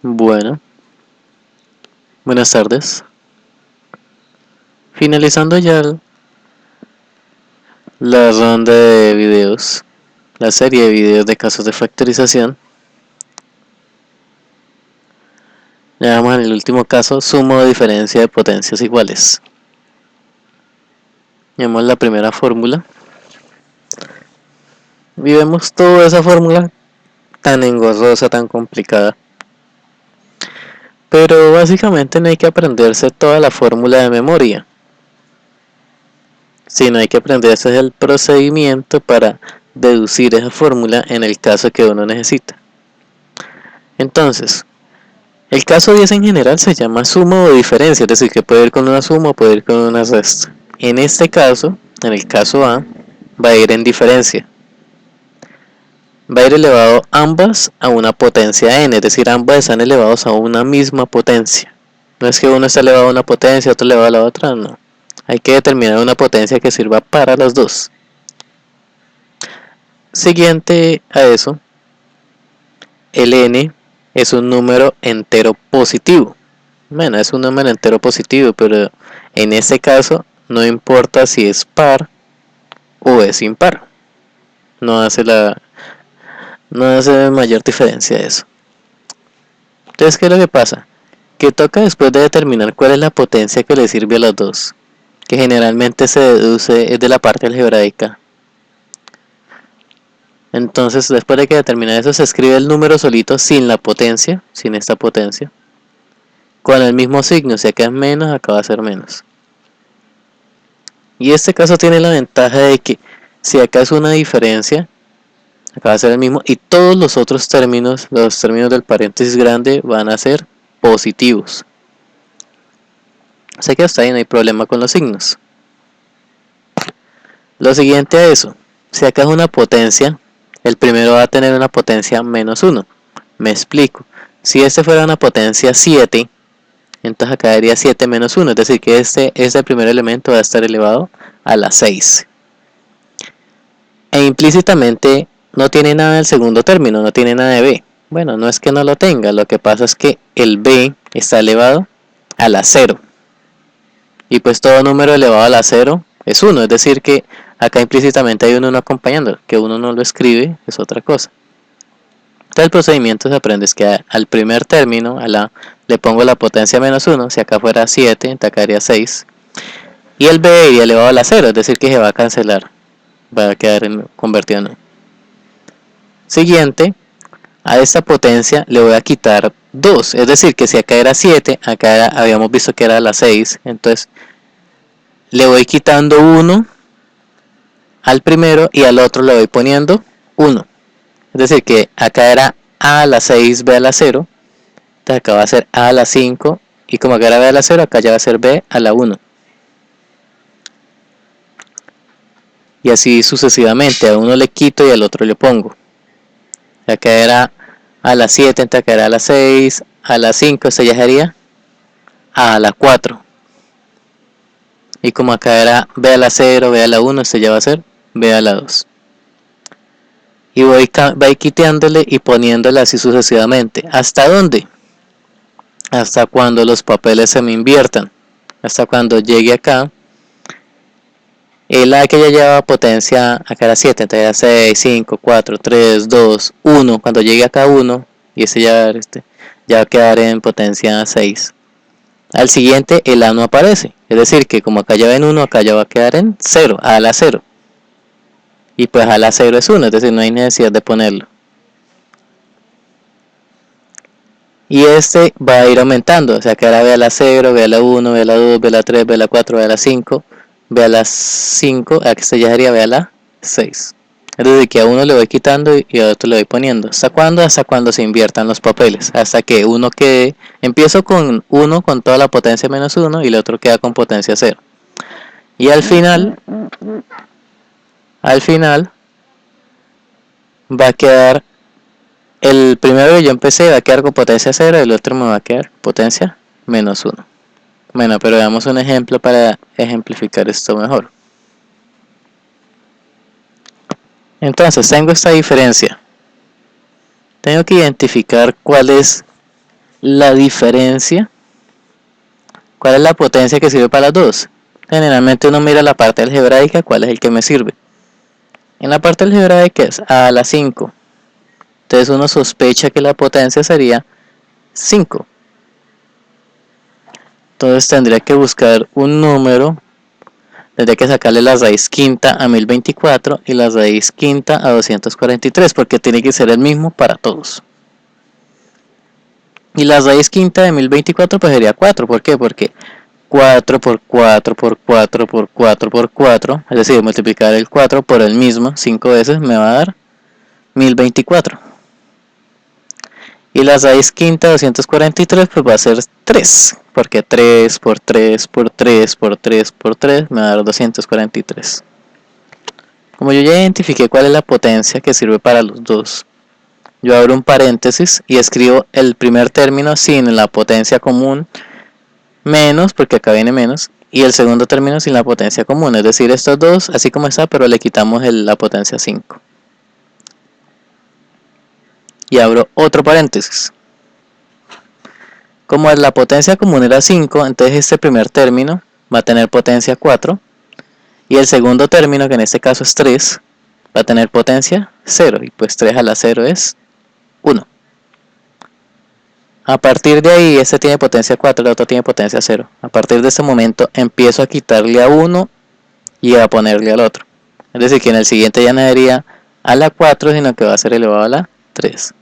Bueno, buenas tardes. Finalizando ya la ronda de videos, la serie de videos de casos de factorización. Ya vamos en el último caso, suma o diferencia de potencias iguales. Llamamos la primera fórmula. Y vemos toda esa fórmula tan engorrosa, tan complicada. Pero básicamente no hay que aprenderse toda la fórmula de memoria, sino hay que aprenderse el procedimiento para deducir esa fórmula en el caso que uno necesita. Entonces, el caso 10 en general se llama suma o diferencia, es decir, que puede ir con una suma o puede ir con una resta. En este caso, en el caso A, va a ir en diferencia. Va a ir elevado ambas a una potencia n, es decir, ambas están elevados a una misma potencia. No es que uno está elevado a una potencia, otro elevado a la otra, no. Hay que determinar una potencia que sirva para los dos. Siguiente a eso, el n es un número entero positivo. Bueno, es un número entero positivo, pero en este caso no importa si es par o es impar. No hace mayor diferencia eso. Entonces, ¿qué es lo que pasa? Que toca después de determinar cuál es la potencia que le sirve a los dos, que generalmente se deduce es de la parte algebraica. Entonces, después de que determinar eso, se escribe el número solito sin la potencia, sin esta potencia, con el mismo signo. Si acá es menos, acá va a ser menos. Y este caso tiene la ventaja de que si acá es una diferencia, acá va a ser el mismo, y todos los otros términos, los términos del paréntesis grande, van a ser positivos. O sea que hasta ahí no hay problema con los signos. Lo siguiente a eso, si acá es una potencia, el primero va a tener una potencia menos 1. Me explico. Si este fuera una potencia 7, entonces acá daría 7 menos 1, es decir que este primer elemento va a estar elevado a la 6. E implícitamente no tiene nada del segundo término, no tiene nada de b. Bueno, no es que no lo tenga, lo que pasa es que el b está elevado a la 0. Y pues todo número elevado a la 0 es 1, es decir que acá implícitamente hay un 1 acompañando, que uno no lo escribe, es otra cosa. Entonces el procedimiento se aprende es que al primer término, le pongo la potencia menos 1, si acá fuera 7, entonces acá daría 6. Y el b iría elevado a la 0, es decir que se va a cancelar, va a quedar convertido en 1. Siguiente, a esta potencia le voy a quitar 2, es decir que si acá era 7, acá habíamos visto que era la 6, entonces le voy quitando 1 al primero y al otro le voy poniendo 1. Es decir que acá era a a la 6, b a la 0, entonces acá va a ser a a la 5, y como acá era b a la 0, acá ya va a ser b a la 1. Y así sucesivamente, a uno le quito y al otro le pongo. Acá era a la 7, entonces acá era a la 6, a la 5, esto ya sería a la 4. Y como acá era b a la 0, b a la 1, esto ya va a ser b a la 2. Y voy quitándole y poniéndole así sucesivamente. ¿Hasta dónde? Hasta cuando los papeles se me inviertan. Hasta cuando llegue acá. El A que ya lleva potencia, acá era 7, entonces era 6, 5, 4, 3, 2, 1. Cuando llegue acá 1, y ese ya va a quedar en potencia 6. Al siguiente el A no aparece, es decir que como acá ya ven 1, acá ya va a quedar en 0, A a la 0. Y pues A la 0 es 1, es decir, no hay necesidad de ponerlo. Y este va a ir aumentando, o sea que ahora B a la 0, B a la 1, B a la 2, B a la 3, B a la 4, B a la 5, B a la 5, aquí se ya sería B a la 6. Es decir, que a uno le voy quitando y a otro le voy poniendo. ¿Hasta cuándo? Hasta cuando se inviertan los papeles. Hasta que uno quede, empiezo con uno con toda la potencia menos 1 y el otro queda con potencia 0. Y al final va a quedar, el primero que yo empecé va a quedar con potencia 0 y el otro me va a quedar potencia menos 1. Bueno, pero veamos un ejemplo para ejemplificar esto mejor. Entonces, tengo esta diferencia. Tengo que identificar cuál es la diferencia. ¿Cuál es la potencia que sirve para las dos? Generalmente uno mira la parte algebraica, cuál es el que me sirve. En la parte algebraica es a la 5. Entonces uno sospecha que la potencia sería 5. Entonces tendría que buscar un número. Tendría que sacarle la raíz quinta a 1024 y la raíz quinta a 243, porque tiene que ser el mismo para todos. Y la raíz quinta de 1024 pues sería 4. ¿Por qué? Porque 4 por 4 por 4 por 4 por 4, es decir, multiplicar el 4 por el mismo 5 veces me va a dar 1024. Y la raíz quinta de 243 pues va a ser 3, porque 3 por 3 por 3 por 3 por 3 me va a dar 243. Como yo ya identifiqué cuál es la potencia que sirve para los dos, yo abro un paréntesis y escribo el primer término sin la potencia común menos, porque acá viene menos, y el segundo término sin la potencia común, es decir, estos dos así como está, pero le quitamos la potencia 5. Y abro otro paréntesis. Como la potencia común era 5, entonces este primer término va a tener potencia 4, y el segundo término, que en este caso es 3, va a tener potencia 0, y pues 3 a la 0 es 1. A partir de ahí, este tiene potencia 4, el otro tiene potencia 0. A partir de este momento empiezo a quitarle a uno y a ponerle al otro. Es decir, que en el siguiente ya no sería a la 4, sino que va a ser elevado a la 3.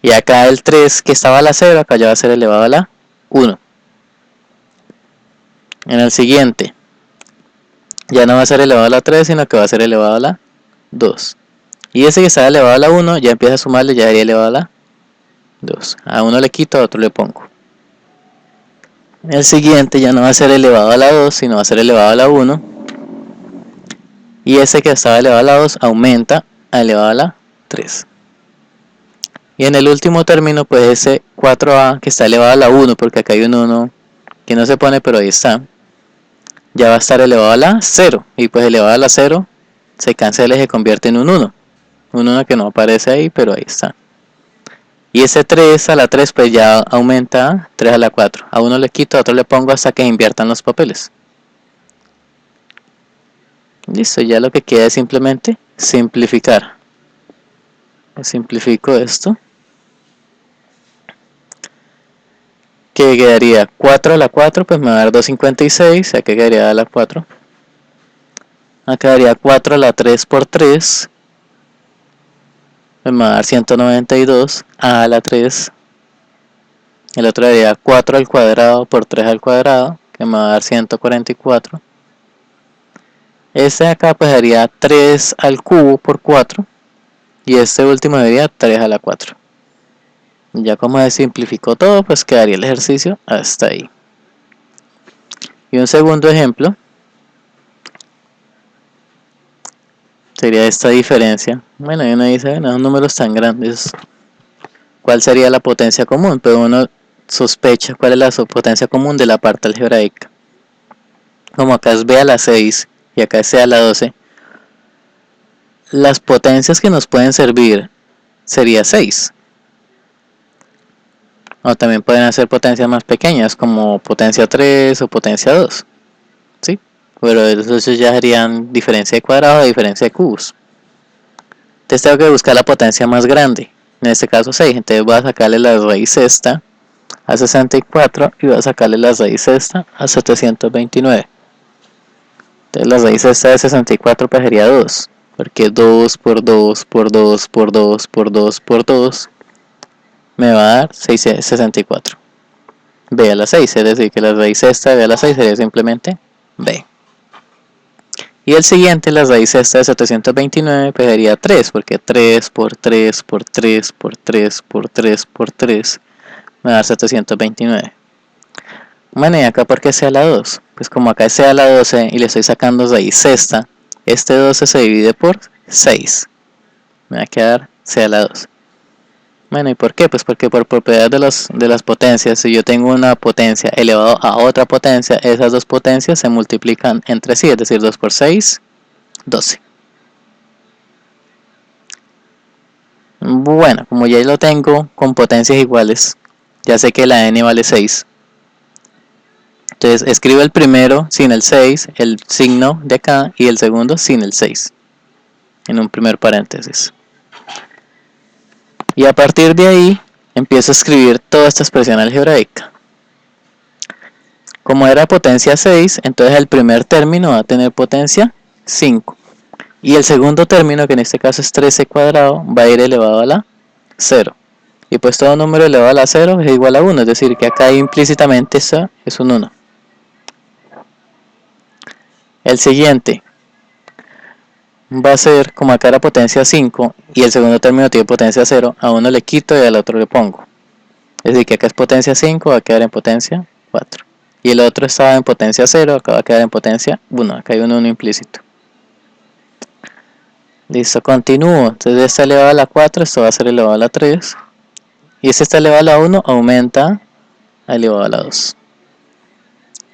Y acá el 3 que estaba a la 0, acá ya va a ser elevado a la 1. En el siguiente ya no va a ser elevado a la 3, sino que va a ser elevado a la 2. Y ese que estaba elevado a la 1 ya empieza a sumarle, ya sería elevado a la 2. A uno le quito, a otro le pongo. El siguiente ya no va a ser elevado a la 2, sino va a ser elevado a la 1. Y ese que estaba elevado a la 2 aumenta a elevado a la 3. Y en el último término, pues ese 4a que está elevado a la 1, porque acá hay un 1 que no se pone, pero ahí está, ya va a estar elevado a la 0. Y pues elevado a la 0 se cancela y se convierte en un 1. Un 1 que no aparece ahí, pero ahí está. Y ese 3 a la 3 pues ya aumenta a 3 a la 4. A uno le quito, a otro le pongo hasta que inviertan los papeles. Listo, ya lo que queda es simplemente simplificar. Simplifico esto. Que quedaría 4 a la 4, pues me va a dar 256, ya que quedaría a la 4. Acá quedaría 4 a la 3 por 3, pues me va a dar 192 a la 3. El otro daría 4 al cuadrado por 3 al cuadrado, que me va a dar 144. Este de acá pues daría 3 al cubo por 4. Y este último daría 3 a la 4. Ya como se simplificó todo, pues quedaría el ejercicio hasta ahí. Y un segundo ejemplo sería esta diferencia. Bueno, y uno dice, bueno, son números tan grandes, ¿cuál sería la potencia común? Pero uno sospecha cuál es la potencia común de la parte algebraica. Como acá es b a la 6 y acá es c a la 12, las potencias que nos pueden servir sería 6. O también pueden hacer potencias más pequeñas, como potencia 3 o potencia 2. ¿Sí? Pero eso ya serían diferencia de cuadrados o diferencia de cubos. Entonces tengo que buscar la potencia más grande. En este caso 6. Entonces voy a sacarle la raíz sexta a 64 y voy a sacarle la raíz sexta a 729. Entonces la raíz sexta de 64 pues sería 2. Porque 2 por 2 por 2 por 2 por 2 por 2 me va a dar 64. B a la 6, es decir que la raíz sexta de B a la 6 sería simplemente B. Y el siguiente, la raíz sexta de 729, pues sería 3, porque 3 por 3 por 3 por 3 por 3 por 3 me va a dar 729. Bueno, y acá ¿por qué C a la 2? Pues como acá es C a la 12 y le estoy sacando raíz sexta, este 12 se divide por 6. Me va a quedar C a la 2. Bueno, ¿y por qué? Pues porque por propiedad de las potencias, si yo tengo una potencia elevado a otra potencia, esas dos potencias se multiplican entre sí, es decir, 2 por 6, 12. Bueno, como ya lo tengo con potencias iguales, Ya sé que la n vale 6. Entonces escribo el primero sin el 6, el signo de acá, y el segundo sin el 6, en un primer paréntesis. Y a partir de ahí empiezo a escribir toda esta expresión algebraica. Como era potencia 6, entonces el primer término va a tener potencia 5. Y el segundo término, que en este caso es 13 cuadrado, va a ir elevado a la 0. Y pues todo número elevado a la 0 es igual a 1, es decir, que acá implícitamente esto es un 1. El siguiente va a ser, como acá era potencia 5 y el segundo término tiene potencia 0, a uno le quito y al otro le pongo. Es decir, que acá es potencia 5, va a quedar en potencia 4. Y el otro estaba en potencia 0, acá va a quedar en potencia 1, acá hay un 1 implícito. Listo, continúo. Entonces este está elevado a la 4, esto va a ser elevado a la 3. Y este está elevado a la 1, aumenta a elevado a la 2.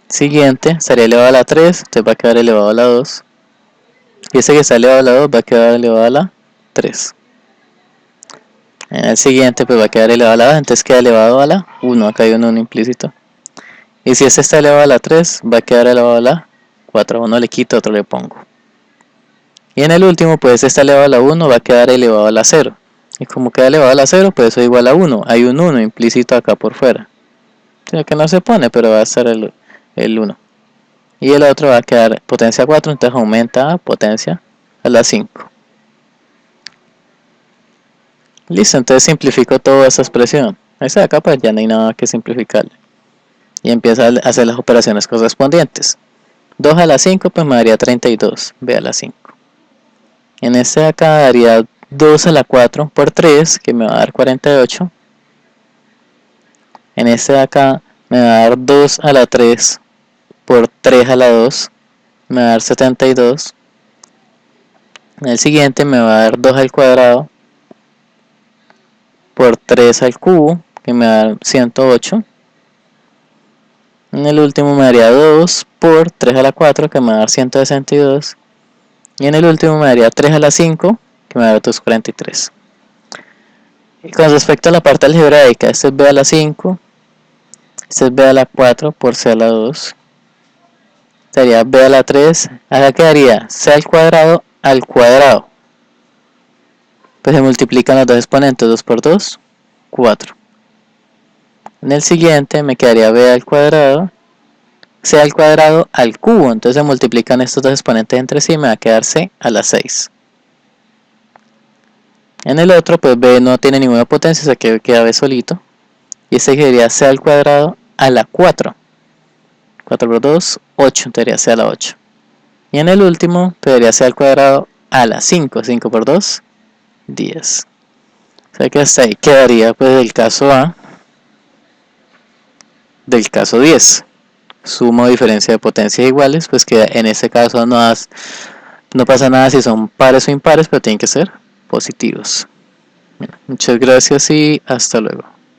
Siguiente, estaría elevado a la 3, entonces va a quedar elevado a la 2. Y este que está elevado a la 2 va a quedar elevado a la 3. En el siguiente pues va a quedar elevado a la 2, entonces queda elevado a la 1, acá hay un 1 implícito. Y si este está elevado a la 3, va a quedar elevado a la 4, uno le quito, otro le pongo. Y en el último pues este está elevado a la 1, va a quedar elevado a la 0. Y como queda elevado a la 0, pues eso es igual a 1, hay un 1 implícito acá por fuera. O sea que no se pone, pero va a estar el 1. Y el otro va a quedar potencia 4, entonces aumenta a potencia a la 5. Listo, entonces simplifico toda esa expresión. Esta de acá pues ya no hay nada que simplificarle. Y empiezo a hacer las operaciones correspondientes. 2 a la 5 pues me daría 32, b a la 5. En este de acá daría 2 a la 4 por 3, que me va a dar 48. En este de acá me va a dar 2 a la 3 por 3 a la 2, me va a dar 72. En el siguiente me va a dar 2 al cuadrado por 3 al cubo, que me va a dar 108. En el último me daría 2 por 3 a la 4, que me va a dar 162. Y en el último me daría 3 a la 5, que me va a dar 243. Y con respecto a la parte algebraica, este es b a la 5, este es b a la 4 por c a la 2. Sería b a la 3, acá quedaría c al cuadrado al cuadrado. Pues se multiplican los dos exponentes, 2 por 2, 4. En el siguiente me quedaría b al cuadrado, c al cuadrado al cubo, entonces se multiplican estos dos exponentes entre sí y me va a quedar c a la 6. En el otro pues b no tiene ninguna potencia, o sea que queda b solito. Y este quedaría c al cuadrado a la 4. 4 por 2, 8, entonces sería c a la 8. Y en el último quedaría c al cuadrado a la 5, 5 por 2, 10. O sea que hasta ahí quedaría pues el caso A del caso 10. Suma o diferencia de potencias iguales, pues que en este caso no pasa nada si son pares o impares, pero tienen que ser positivos. Bien, muchas gracias y hasta luego.